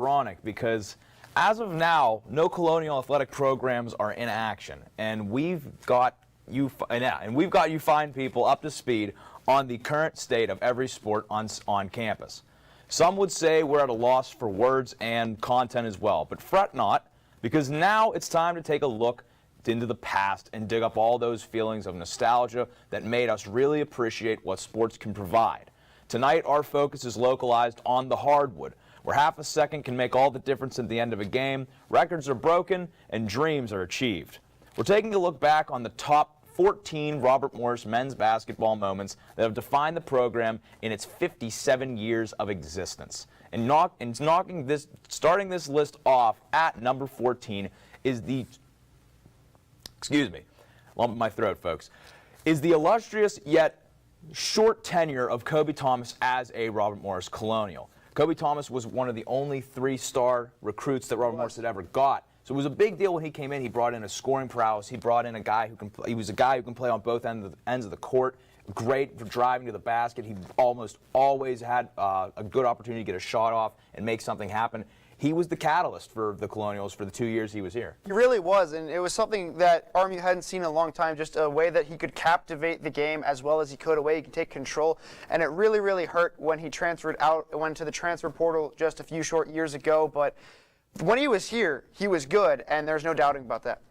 Ironic because as of now, no Colonial athletic programs are in action, and we've got you fine people up to speed on the current state of every sport on campus. Some would say we're at a loss for words and content as well, but fret not, because now it's time to take a look into the past and dig up all those feelings of nostalgia that made us really appreciate what sports can provide. Tonight, our focus is localized on the hardwood, where half a second can make all the difference at the end of a game, records are broken, and dreams are achieved. We're taking a look back on the top 14 Robert Morris men's basketball moments that have defined the program in its 57 years of existence. And starting this list off at number 14 is the, excuse me, lump in my throat, folks, is the illustrious yet short tenure of Kobe Thomas as a Robert Morris Colonial. Kobe Thomas was one of the only three-star recruits that Robert Morris had ever got. So it was a big deal when he came in. He brought in a scoring prowess. He brought in a guy who can play. He was a guy who can play on both ends of the court. Great for driving to the basket. He almost always had a good opportunity to get a shot off and make something happen. He was the catalyst for the Colonials for the 2 years he was here. He really was, and it was something that RMU hadn't seen in a long time, just a way that he could captivate the game as well as he could, a way he could take control. And it really, really hurt when he transferred out, went to the transfer portal just a few short years ago. But when he was here, he was good, and there's no doubting about that.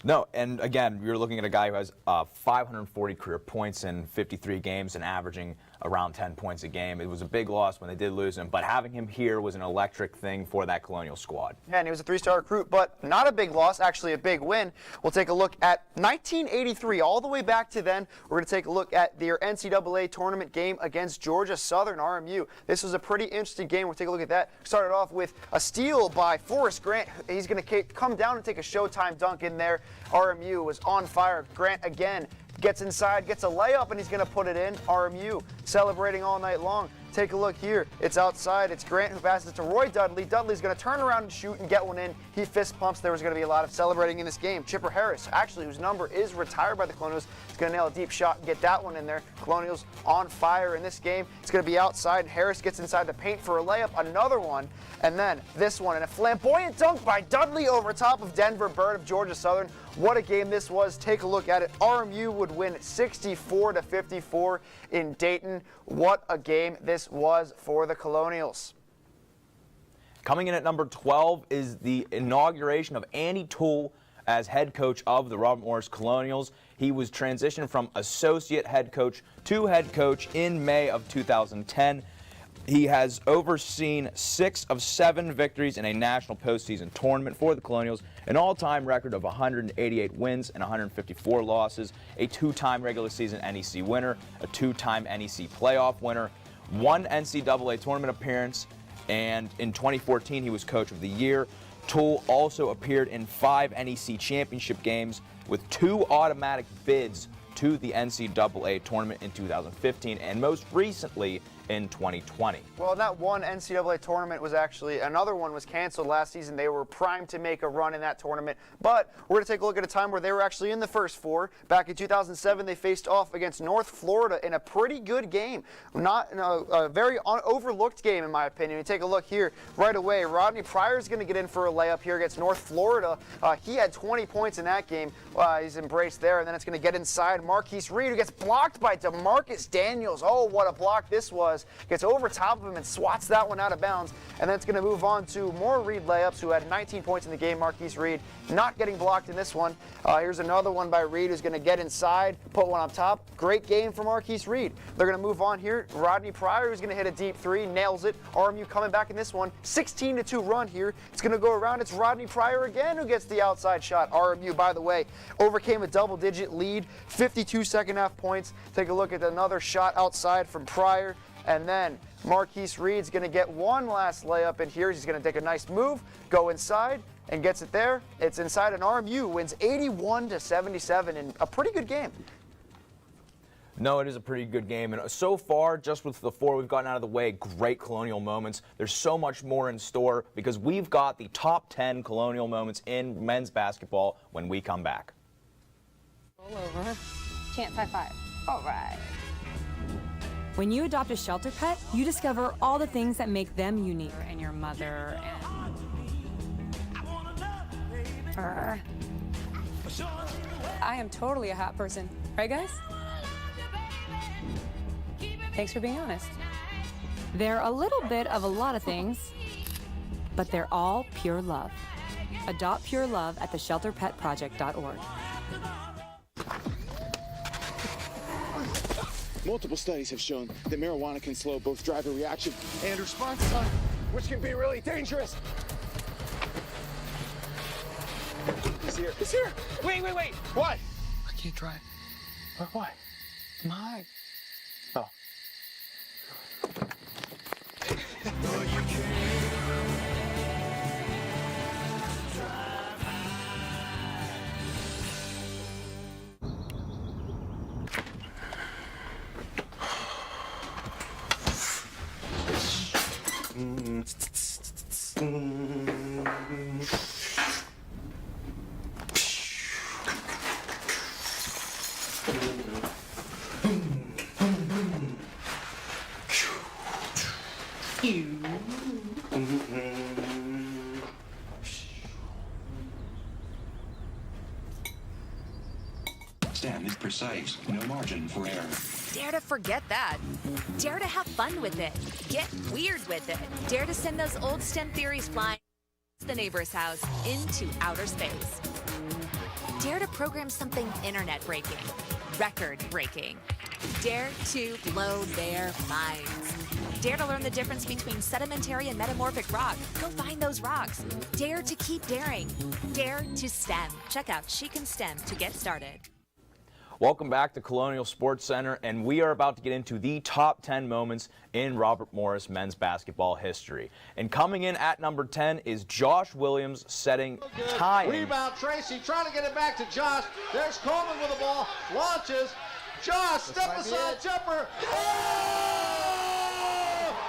No, and again, you're looking at a guy who has 540 career points in 53 games and averaging around 10 points a game. It was a big loss when they did lose him, but having him here was an electric thing for that Colonial squad. Yeah, and he was a three-star recruit, but not a big loss, actually a big win. We'll take a look at 1983, all the way back to then. We're going to take a look at their NCAA tournament game against Georgia Southern RMU. This was a pretty interesting game. We'll take a look at that. Started off with a steal by Forrest Grant. He's going to come down and take a Showtime dunk in there. RMU was on fire. Grant again gets inside, gets a layup, and he's going to put it in. RMU celebrating all night long. Take a look here. It's outside. It's Grant who passes to Roy Dudley. Dudley's going to turn around and shoot and get one in. He fist pumps. There was going to be a lot of celebrating in this game. Chipper Harris, actually, whose number is retired by the Colonials, is going to nail a deep shot and get that one in there. Colonials on fire in this game. It's going to be outside, and Harris gets inside the paint for a layup. Another one, and then this one, and a flamboyant dunk by Dudley over top of Denver Bird of Georgia Southern. What a game this was. Take a look at it. RMU would win 64-54 in Dayton. What a game this was for the Colonials. Coming in at number 12 is the inauguration of Andy Toole as head coach of the Robert Morris Colonials. He was transitioned from associate head coach to head coach in May of 2010. He has overseen 6 of 7 victories in a national postseason tournament for the Colonials, an all-time record of 188 wins and 154 losses, a 2-time regular season NEC winner, a 2-time NEC playoff winner, 1 NCAA tournament appearance, and in 2014 he was Coach of the Year. Toole also appeared in 5 NEC championship games with 2 automatic bids to the NCAA tournament in 2015 and most recently in 2020. Well, that one NCAA tournament was actually, another one was canceled last season. They were primed to make a run in that tournament, but we're going to take a look at a time where they were actually in the first 4. Back in 2007, they faced off against North Florida in a pretty good game. Not a very overlooked game, in my opinion. You take a look here right away. Rodney Pryor's going to get in for a layup here against North Florida. He had 20 points in that game. He's embraced there, and then it's going to get inside. Marquise Reed, who gets blocked by DeMarcus Daniels. Oh, what a block this was. Gets over top of him and swats that one out of bounds. And then it's going to move on to more Reed layups, who had 19 points in the game. Marquise Reed not getting blocked in this one. Here's another one by Reed, who's going to get inside, put one on top. Great game for Marquise Reed. They're going to move on here. Rodney Pryor, who's going to hit a deep 3, nails it. RMU coming back in this one. 16-2 run here. It's going to go around. It's Rodney Pryor again who gets the outside shot. RMU, by the way, overcame a double-digit lead. 52 second-half points. Take a look at another shot outside from Pryor. And then Marquise Reed's going to get one last layup in here. He's going to take a nice move, go inside, and gets it there. It's inside, and RMU wins 81-77 in a pretty good game. No, it is a pretty good game, and so far, just with the 4 we've gotten out of the way, great Colonial moments. There's so much more in store because we've got the top 10 Colonial moments in men's basketball when we come back. Roll over. Chant high five. All right. When you adopt a shelter pet, you discover all the things that make them unique. And your mother and... I am totally a hot person. Right, guys? Thanks for being honest. They're a little bit of a lot of things, but they're all pure love. Adopt pure love at theshelterpetproject.org. Multiple studies have shown that marijuana can slow both driver reaction and response time, which can be really dangerous. He's here. He's here. Wait. What? I can't drive. Why? My. Oh. Stand is precise, no margin for error. Dare to forget that. Dare to have fun with it. Get weird with it. Dare to send those old STEM theories flying the neighbor's house into outer space. Dare to program something internet-breaking, record-breaking. Dare to blow their minds. Dare to learn the difference between sedimentary and metamorphic rock. Go find those rocks. Dare to keep daring. Dare to STEM. Check out She Can STEM to get started. Welcome back to Colonial Sports Center, and we are about to get into the top 10 moments in Robert Morris men's basketball history. And coming in at number 10 is Josh Williams tying. Rebound, Tracy trying to get it back to Josh. There's Coleman with the ball, launches. Josh, step aside, jumper. Oh!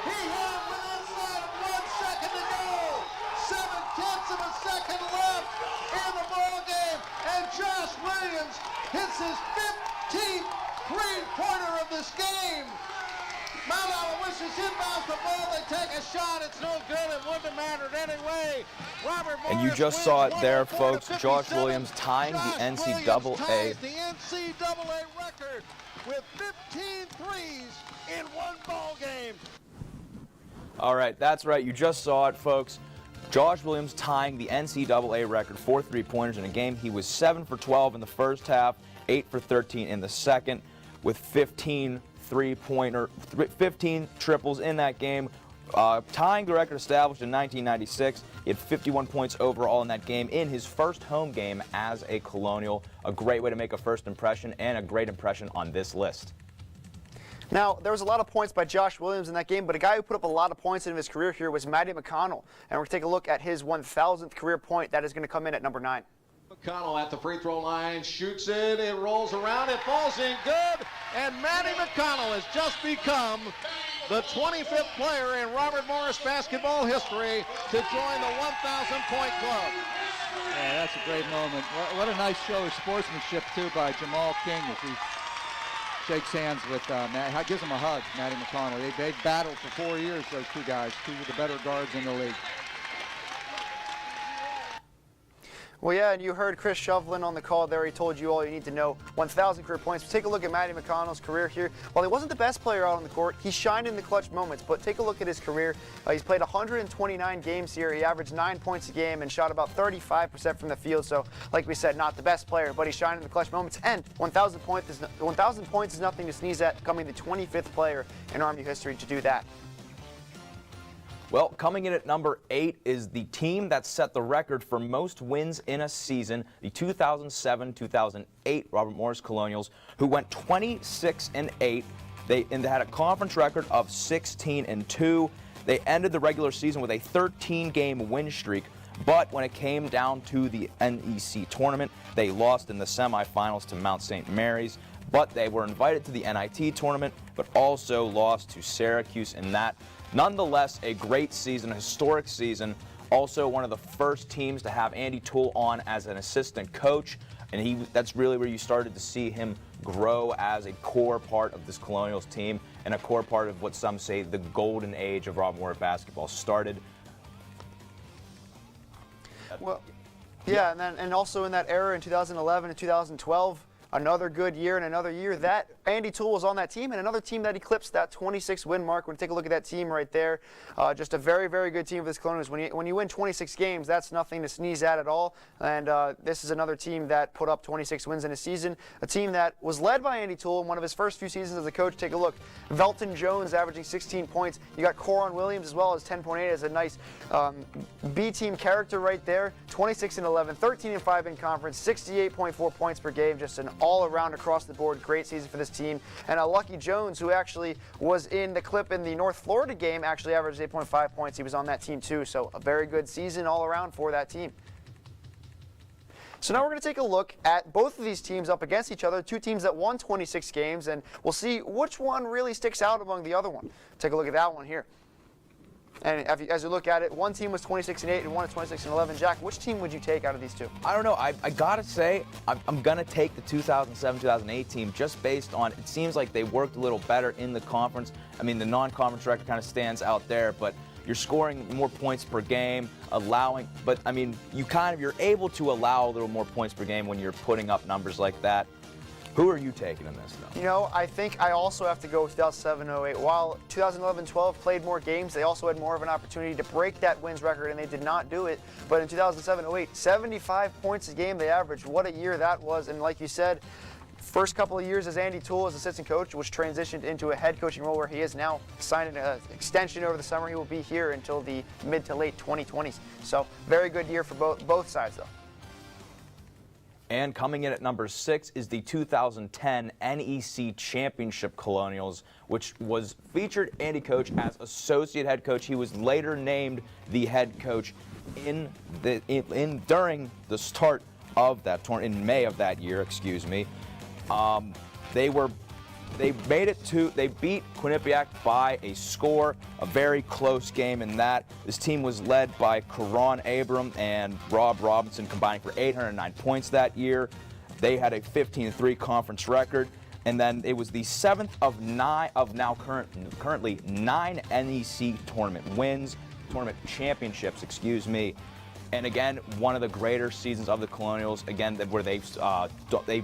He had with inside of 1 second to go. 7/10 of a second left in the ball game, and Josh Williams hits his 15th three-pointer of this game. Mount Aloysius inbounds the ball. They take a shot. It's no good. It wouldn't have mattered anyway. Robert And you just saw it there, folks. Josh Williams tying the NCAA. Ties the NCAA record with 15 threes in one ball game. All right, that's right. You just saw it, folks. Josh Williams tying the NCAA record for three-pointers in a game. He was 7 for 12 in the first half, 8 for 13 in the second, with 15 triples in that game, tying the record established in 1996. He had 51 points overall in that game in his first home game as a Colonial. A great way to make a first impression and a great impression on this list. Now, there was a lot of points by Josh Williams in that game, but a guy who put up a lot of points in his career here was Matty McConnell. And we're going to take a look at his 1,000th career point. That is going to come in at number 9. McConnell at the free throw line, shoots it, it rolls around, it falls in good, and Matty McConnell has just become the 25th player in Robert Morris basketball history to join the 1,000-point club. Yeah, that's a great moment. What a nice show of sportsmanship, too, by Jamal King as he shakes hands with Matt. Gives him a hug, Matty McConnell. They battled for 4 years, those two guys, two of the better guards in the league. Well, yeah, and you heard Chris Shovlin on the call there. He told you all you need to know. 1,000 career points. But take a look at Matty McConnell's career here. While he wasn't the best player out on the court, he shined in the clutch moments. But take a look at his career. He's played 129 games here. He averaged 9 points a game and shot about 35% from the field. So, like we said, not the best player, but he shined in the clutch moments. And 1,000 points is nothing to sneeze at, becoming the 25th player in RMU history to do that. Well, coming in at number 8 is the team that set the record for most wins in a season, the 2007-2008 Robert Morris Colonials, who went 26-8. They had a conference record of 16-2. They ended the regular season with a 13-game win streak, but when it came down to the NEC tournament, they lost in the semifinals to Mount St. Mary's, but they were invited to the NIT tournament, but also lost to Syracuse in that. Nonetheless, a great season, a historic season. Also one of the first teams to have Andy Toole on as an assistant coach, and that's really where you started to see him grow as a core part of this Colonials team. and a core part of what some say the golden age of Rob Morris basketball started. Well, yeah, and also in that era in 2011 and 2012, another good year and another year that Andy Toole was on that team, and another team that eclipsed that 26 win mark. When you take a look at that team right there, just a very, very good team for this Colonials. When you win 26 games, that's nothing to sneeze at all. And this is another team that put up 26 wins in a season. A team that was led by Andy Toole in one of his first few seasons as a coach. Take a look. Velton Jones averaging 16 points. You got Coron Williams as well as 10.8 as a nice B-team character right there. 26-11, 13-5 in conference, 68.4 points per game. Just an all-around across the board great season for this team. And Lucky Jones, who actually was in the clip in the North Florida game, actually averaged 8.5 points. He was on that team too, so a very good season all around for that team. So now we're going to take a look at both of these teams up against each other, two teams that won 26 games, and we'll see which one really sticks out among the other one. Take a look at that one here. And as you look at it, one team was 26-8 and one is 26-11. Jack, which team would you take out of these two? I don't know. I gotta say, I'm gonna take the 2007-2008 team just based on it seems like they worked a little better in the conference. I mean, the non-conference record kind of stands out there, but you're scoring more points per game, but I mean, you're able to allow a little more points per game when you're putting up numbers like that. Who are you taking in this, though? You know, I think I also have to go with 2007-08. While 2011-12 played more games, they also had more of an opportunity to break that wins record, and they did not do it. But in 2007-08, 75 points a game they averaged. What a year that was. And like you said, first couple of years as Andy Toole as assistant coach, which transitioned into a head coaching role where he is now signed an extension over the summer. He will be here until the mid to late 2020s. So very good year for both sides, though. And coming in at number 6 is the 2010 NEC Championship Colonials, which was featured Andy Coach as associate head coach. He was later named the head coach during the start of that tournament in May of that year. Excuse me. They beat Quinnipiac by a score, a very close game in that. This team was led by Karan Abram and Rob Robinson, combining for 809 points that year. They had a 15-3 conference record, and then it was the 7th of currently 9 NEC tournament championships, excuse me. And again, one of the greater seasons of the Colonials, again, where they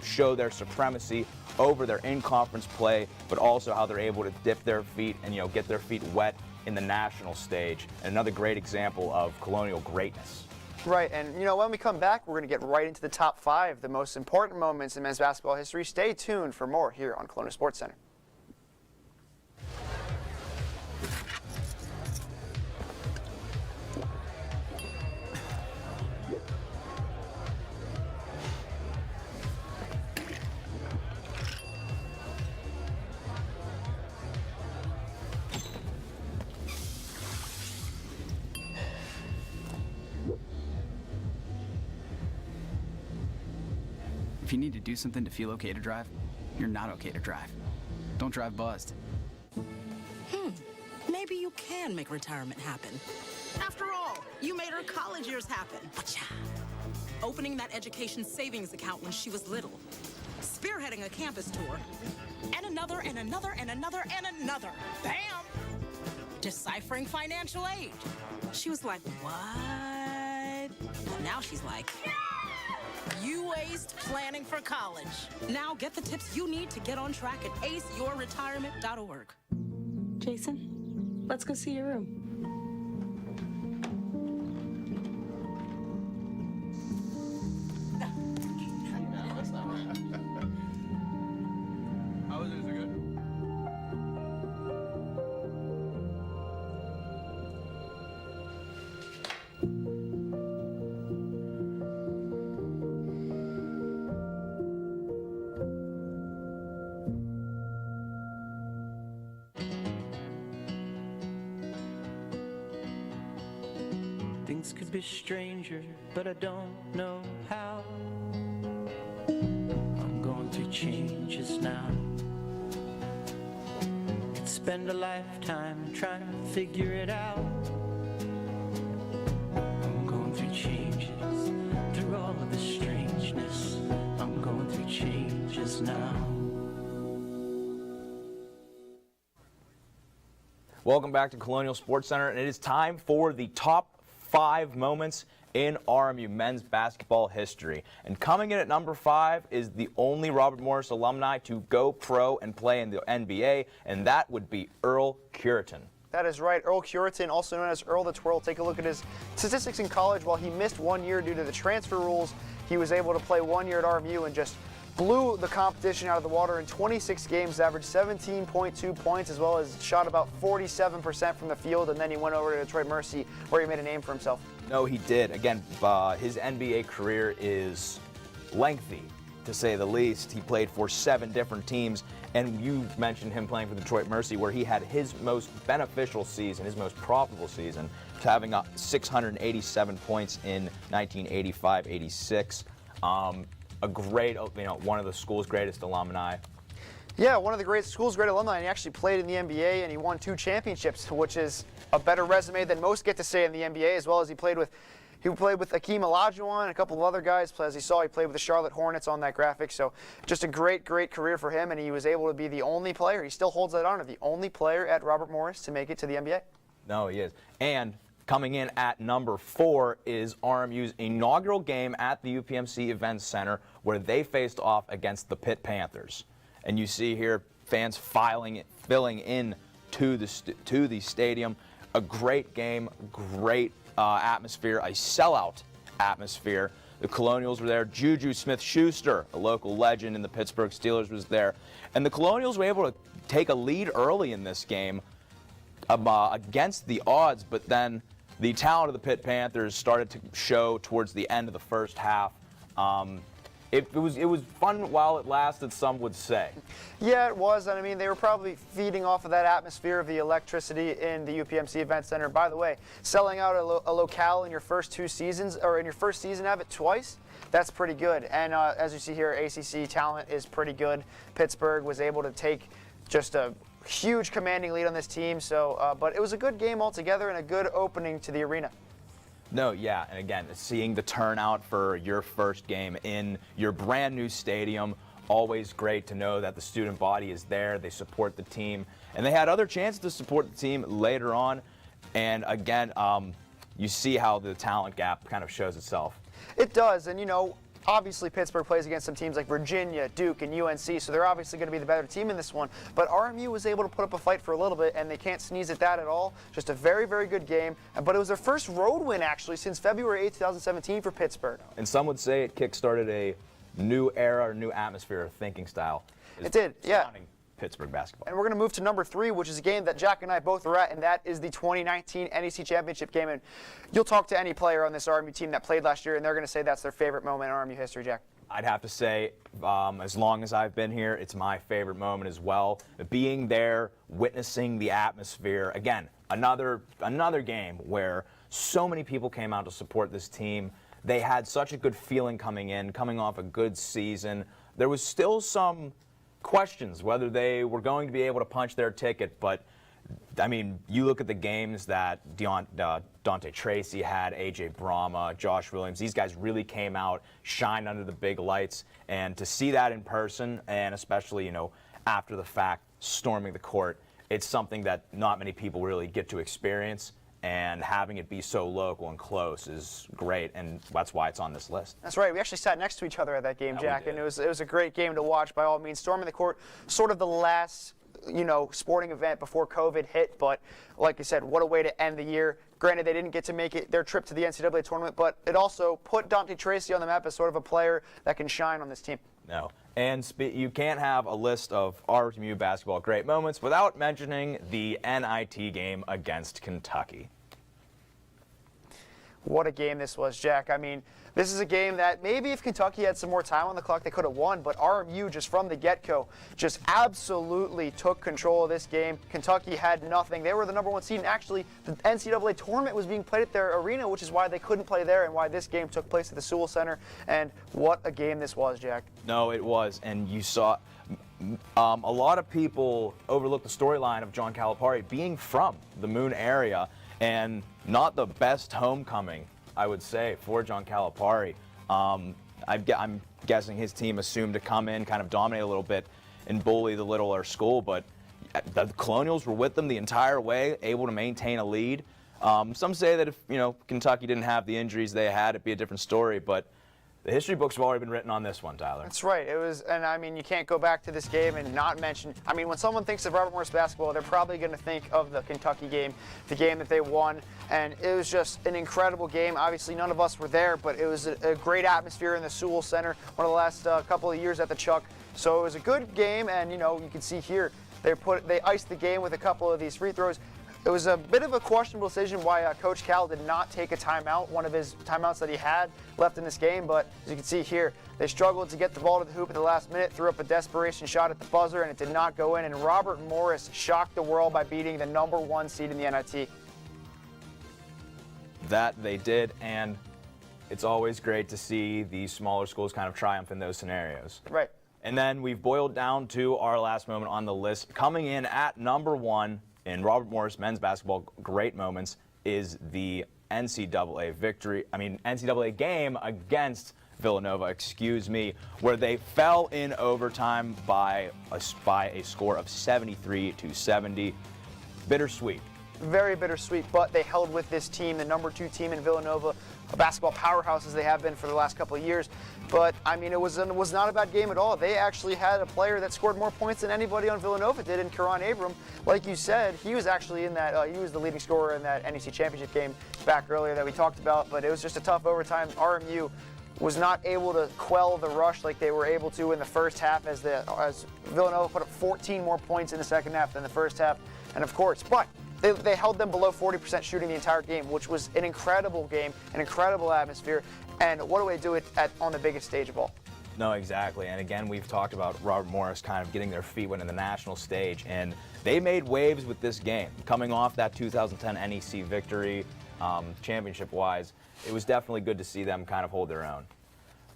show their supremacy over their in-conference play, but also how they're able to dip their feet and get their feet wet in the national stage. And another great example of Colonial greatness. Right, and when we come back, we're going to get right into the top 5, the most important moments in men's basketball history. Stay tuned for more here on Colonial Sports Center. If you need to do something to feel okay to drive, you're not okay to drive. Don't drive buzzed. Maybe you can make retirement happen. After all, you made her college years happen. Opening that education savings account when she was little. Spearheading a campus tour. And another, and another, and another, and another. Bam! Deciphering financial aid. She was like, what? But now she's like, you aced planning for college. Now get the tips you need to get on track at aceyourretirement.org. Jason, let's go see your room. Things could be stranger, but I don't know how. I'm going through changes now. Could spend a lifetime trying to figure it out. I'm going through changes, through all of the strangeness. I'm going through changes now. Welcome back to Colonial Sports Center, and it is time for the top 5 moments in RMU men's basketball history. And coming in at number 5 is the only Robert Morris alumni to go pro and play in the NBA, and that would be Earl Curitan. That is right. Earl Curitan, also known as Earl the Twirl. Take a look at his statistics in college. While he missed 1 year due to the transfer rules, he was able to play 1 year at RMU and just blew the competition out of the water. In 26 games, averaged 17.2 points, as well as shot about 47% from the field, and then he went over to Detroit Mercy, where he made a name for himself. No, he did. Again, his NBA career is lengthy, to say the least. He played for 7 different teams, and you mentioned him playing for Detroit Mercy, where he had his most beneficial season, his most profitable season, to having 687 points in 1985-86. A great, one of the school's greatest alumni. Yeah, one of the school's great alumni, and he actually played in the NBA, and he won 2 championships, which is a better resume than most get to say in the NBA, as well as he played with Hakeem Olajuwon and a couple of other guys. As you saw, he played with the Charlotte Hornets on that graphic. So just a great, great career for him, and he was able to be the only player. He still holds that honor, the only player at Robert Morris to make it to the NBA. No, he is. And coming in at number 4 is RMU's inaugural game at the UPMC Events Center, where they faced off against the Pitt Panthers. And you see here fans filling in to the stadium. A great game, great atmosphere, a sellout atmosphere. The Colonials were there. Juju Smith-Schuster, a local legend in the Pittsburgh Steelers, was there. And the Colonials were able to take a lead early in this game against the odds, but then the talent of the Pitt Panthers started to show towards the end of the first half. It was fun while it lasted, some would say. Yeah, it was. And I mean, they were probably feeding off of that atmosphere of the electricity in the UPMC Event Center. By the way, selling out a locale in your first 2 seasons, or in your first season of it twice, that's pretty good. And as you see here, ACC talent is pretty good. Pittsburgh was able to take just a huge commanding lead on this team. So, but it was a good game altogether and a good opening to the arena. No, yeah, and again, seeing the turnout for your first game in your brand new stadium, always great to know that the student body is there, they support the team, and they had other chances to support the team later on, and again, you see how the talent gap kind of shows itself. It does, and obviously Pittsburgh plays against some teams like Virginia, Duke, and UNC, so they're obviously going to be the better team in this one. But RMU was able to put up a fight for a little bit, and they can't sneeze at that at all. Just a very, very good game. But it was their first road win, actually, since February 8, 2017 for Pittsburgh. And some would say it kick-started a new era or new atmosphere of thinking style. It did, yeah. Pittsburgh basketball. And we're going to move to number 3, which is a game that Jack and I both are at, and that is the 2019 NEC Championship game. And you'll talk to any player on this RMU team that played last year, and they're going to say that's their favorite moment in RMU history, Jack. I'd have to say, as long as I've been here, it's my favorite moment as well. Being there, witnessing the atmosphere. Again, another game where so many people came out to support this team. They had such a good feeling coming off a good season. There was still some questions whether they were going to be able to punch their ticket, but I mean, you look at the games that Dante Tracy had, AJ Brahma, Josh Williams. These guys really came out, shined under the big lights, and to see that in person, and especially after the fact, storming the court, it's something that not many people really get to experience. And having it be so local and close is great, and that's why it's on this list. That's right. We actually sat next to each other at that game, Jack, and it was a great game to watch by all means. Storming the court, sort of the last sporting event before COVID hit, but like you said, what a way to end the year. Granted, they didn't get to make their trip to the NCAA tournament, but it also put Dante Tracy on the map as sort of a player that can shine on this team. No. And you can't have a list of RMU basketball great moments without mentioning the NIT game against Kentucky. What a game this was, Jack. I mean, this is a game that maybe if Kentucky had some more time on the clock, they could have won, but RMU just from the get-go just absolutely took control of this game. Kentucky had nothing. They were the number 1 seed, and actually the NCAA tournament was being played at their arena, which is why they couldn't play there and why this game took place at the Sewell Center. And what a game this was, Jack. No, it was, and you saw a lot of people overlook the storyline of John Calipari being from the Moon area, and not the best homecoming, I would say, for John Calipari. I'm guessing his team assumed to come in, kind of dominate a little bit, and bully the littler school. But the Colonials were with them the entire way, able to maintain a lead. Some say that if Kentucky didn't have the injuries they had, it'd be a different story. But the history books have already been written on this one, Tyler. That's right. It was, and I mean, you can't go back to this game and not mention. I mean, when someone thinks of Robert Morris basketball, they're probably going to think of the Kentucky game, the game that they won, and it was just an incredible game. Obviously, none of us were there, but it was a great atmosphere in the Sewell Center, one of the last couple of years at the Chuck. So it was a good game, and you can see here they iced the game with a couple of these free throws. It was a bit of a questionable decision why Coach Cal did not take a timeout, one of his timeouts that he had left in this game. But as you can see here, they struggled to get the ball to the hoop at the last minute, threw up a desperation shot at the buzzer, and it did not go in. And Robert Morris shocked the world by beating the #1 seed in the NIT. That they did, and it's always great to see these smaller schools kind of triumph in those scenarios. Right. And then we've boiled down to our last moment on the list. Coming in at #1 in Robert Morris men's basketball great moments is the NCAA game against Villanova, where they fell in overtime by a score of 73-70. Bittersweet. Very bittersweet, but they held with this team, the #2 team in Villanova, a basketball powerhouse as they have been for the last couple of years. But, I mean, it was not a bad game at all. They actually had a player that scored more points than anybody on Villanova did in Karan Abram. Like you said, he was actually in that, he was the leading scorer in that NEC championship game back earlier that we talked about, but it was just a tough overtime. RMU was not able to quell the rush like they were able to in the first half as Villanova put up 14 more points in the second half than the first half. And of course, but they held them below 40% shooting the entire game, which was an incredible game, an incredible atmosphere, and what do they do it on the biggest stage of all? No, exactly. And again, we've talked about Robert Morris kind of getting their feet wet in the national stage, and they made waves with this game. Coming off that 2010 NEC victory, championship-wise, it was definitely good to see them kind of hold their own.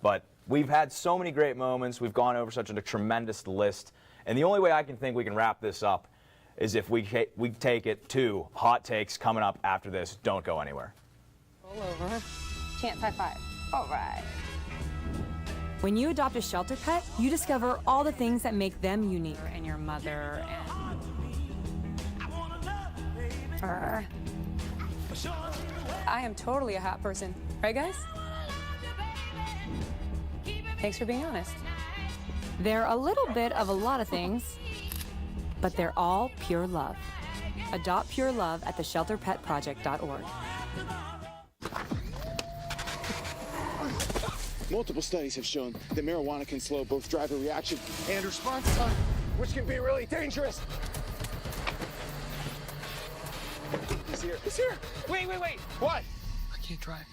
But we've had so many great moments. We've gone over such a tremendous list, and the only way I can think we can wrap this up is if we take it to hot takes coming up after this. Don't go anywhere. Roll over. Chance high five. All right. When you adopt a shelter pet, you discover all the things that make them unique. And your mother and... I am totally a hot person. Right, guys? Thanks for being honest. They're a little bit of a lot of things, but they're all pure love. Adopt pure love at theshelterpetproject.org. Multiple studies have shown that marijuana can slow both driver reaction and response time, which can be really dangerous. He's here. He's here. Wait. What? I can't drive.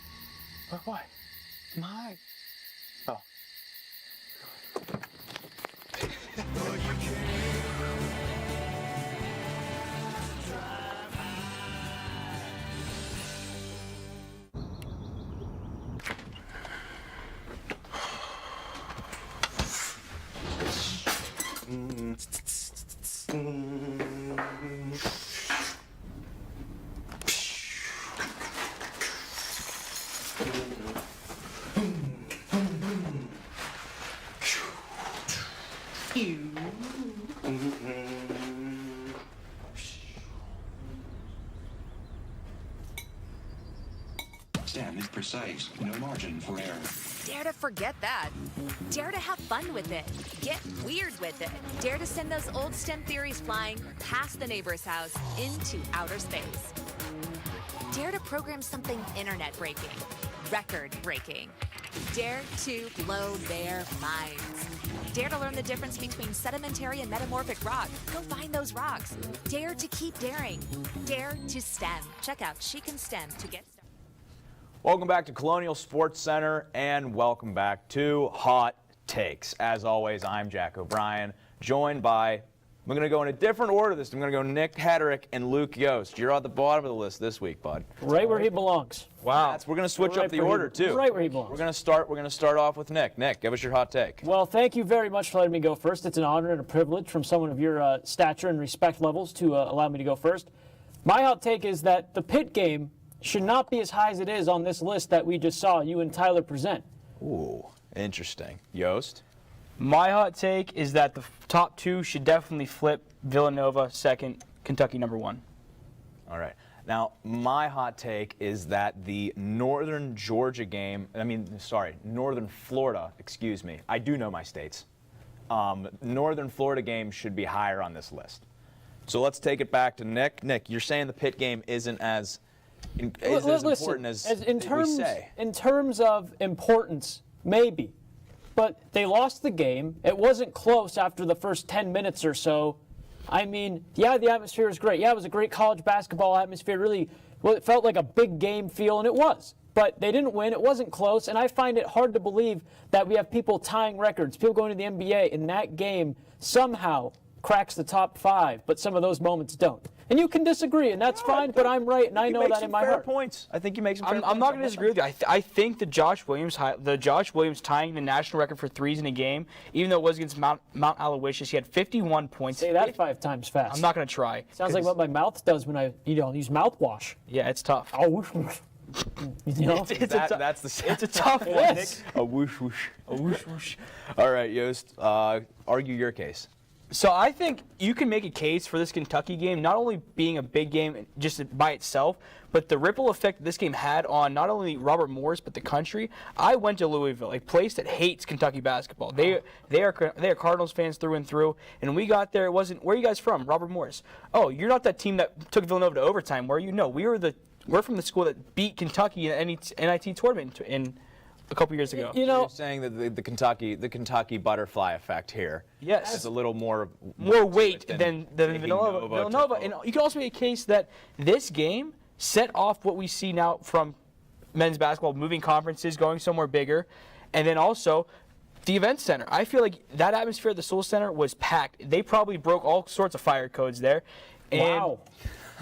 Why? My. Oh. Stand is precise, no margin for error. Dare to forget that. Dare to have fun with it. Get weird with it. Dare to send those old STEM theories flying past the neighbor's house into outer space. Dare to program something internet-breaking, record-breaking. Dare to blow their minds. Dare to learn the difference between sedimentary and metamorphic rock. Go find those rocks. Dare to keep daring. Dare to STEM. Check out She Can STEM to get started. Welcome back to Colonial Sports Center, and welcome back to Hot Takes. As always, I'm Jack O'Brien, joined by, I'm going to go in a different order this time. I'm going to go Nick Hederick and Luke Yost. You're at the bottom of the list this week, bud. Right where he belongs. Wow. We're going to switch up the order, too. Right where he belongs. We're going to start off with Nick. Nick, give us your hot take. Well, thank you very much for letting me go first. It's an honor and a privilege from someone of your stature and respect levels to allow me to go first. My hot take is that the Pitt game should not be as high as it is on this list that we just saw you and Tyler present. Ooh, interesting. Yost? My hot take is that the top 2 should definitely flip. Villanova second, Kentucky number 1. All right. Now, my hot take is that the Northern Florida, excuse me. I do know my states. Northern Florida game should be higher on this list. So let's take it back to Nick. Nick, you're saying the Pitt game isn't as important as we say. In terms of importance, maybe. But they lost the game. It wasn't close after the first 10 minutes or so. I mean, yeah, the atmosphere was great. Yeah, it was a great college basketball atmosphere. Really, well, it felt like a big game feel, and it was. But they didn't win. It wasn't close, and I find it hard to believe that we have people tying records, people going to the NBA, and that game somehow cracks the top 5, but some of those moments don't. And you can disagree, and that's fine, but I'm right, and I know that in my heart. Points. I think you make some fair points. I'm not going to disagree with you. I think the Josh Williams tying the national record for threes in a game, even though it was against Mount Aloysius, he had 51 points. Say that 5 times fast. I'm not going to try. Sounds like what my mouth does when I use mouthwash. Yeah, it's tough. Oh, whoosh, whoosh. You know? It's a tough one, Nick. A whoosh whoosh. A whoosh whoosh. All right, Yost, argue your case. So I think you can make a case for this Kentucky game not only being a big game just by itself, but the ripple effect this game had on not only Robert Morris but the country. I went to Louisville, a place that hates Kentucky basketball. They are Cardinals fans through and through. And we got there. It wasn't. Where are you guys from, Robert Morris? Oh, you're not that team that took Villanova to overtime, were you? No, we're from the school that beat Kentucky in the NIT tournament in a couple years ago. You know, you're saying that the Kentucky butterfly effect here. Yes, is a little more weight than Villanova. And you can also make a case that this game set off what we see now from men's basketball, moving conferences, going somewhere bigger, and then also the event center. I feel like that atmosphere at the Soul Center was packed. They probably broke all sorts of fire codes there. And wow.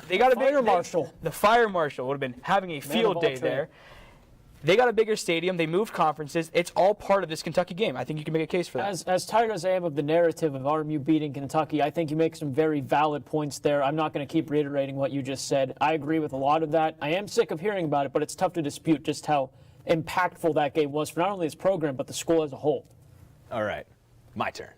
They got a fire marshal. The fire marshal would have been having a field day there. They got a bigger stadium. They moved conferences. It's all part of this Kentucky game. I think you can make a case for that. As tired as I am of the narrative of RMU beating Kentucky, I think you make some very valid points there. I'm not going to keep reiterating what you just said. I agree with a lot of that. I am sick of hearing about it, but it's tough to dispute just how impactful that game was for not only this program, but the school as a whole. All right, my turn.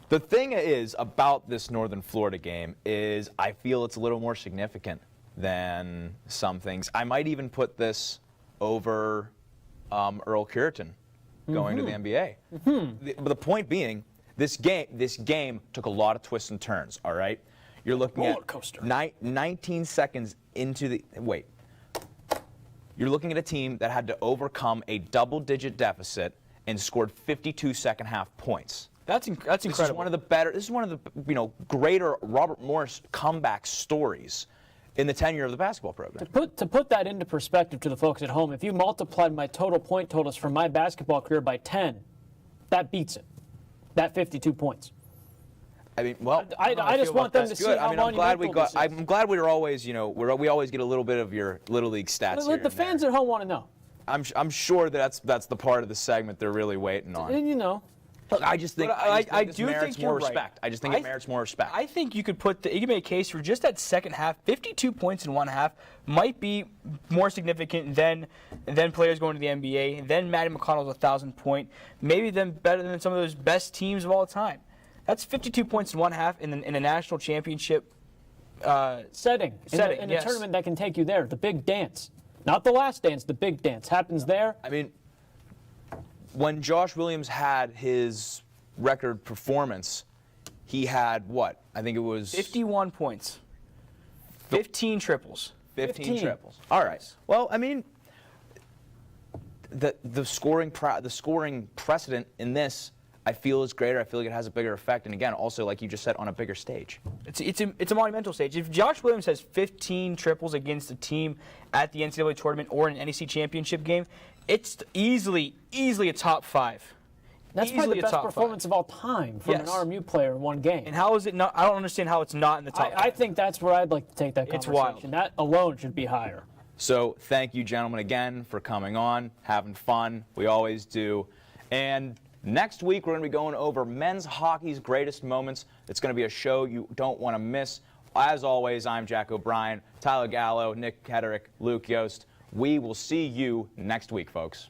The thing is about this Northern Florida game is I feel it's a little more significant than some things. I might even put this over Earl Cureton going to the NBA. But the point being, this game took a lot of twists and turns. All right, you're looking at 19 seconds into the You're looking at a team that had to overcome a double-digit deficit and scored 52 second-half points. That's incredible. This is one of the better. This is one of the greater Robert Morris comeback stories in the tenure of the basketball program. To put that into perspective to the folks at home, if you multiplied my total point totals from my basketball career by 10, that beats it. That 52 points. I mean, well, I just want them to see how monumental this is. I'm glad we're always, we always get a little bit of your Little League stats here. The fans at home want to know. I'm sure that's the part of the segment they're really waiting on. And I just think it merits more respect. Right. I just think it merits more respect. I think you could make a case for just that second half. 52 points in one half might be more significant than players going to the NBA, than Matty McConnell's 1,000-point, maybe better than some of those best teams of all time. That's 52 points in one half in a national championship setting. In a tournament that can take you there. The big dance. Not the last dance, the big dance. Happens there. I mean, when Josh Williams had his record performance, he had what? I think it was 51 points. 15 triples. 15 triples. All right. Well, I mean, the scoring precedent in this, I feel, is greater. I feel like it has a bigger effect, and again, also like you just said, on a bigger stage. It's a monumental stage. If Josh Williams has 15 triples against a team at the NCAA tournament or an NEC championship game, it's easily a top 5. That's probably the best performance of all time from an RMU player in one game. And how is it not? I don't understand how it's not in the top 5. I think that's where I'd like to take that conversation. It's wild. That alone should be higher. So thank you, gentlemen, again for coming on, having fun. We always do. And next week, we're going to be going over men's hockey's greatest moments. It's going to be a show you don't want to miss. As always, I'm Jack O'Brien, Tyler Gallo, Nick Hederick, Luke Yost. We will see you next week, folks.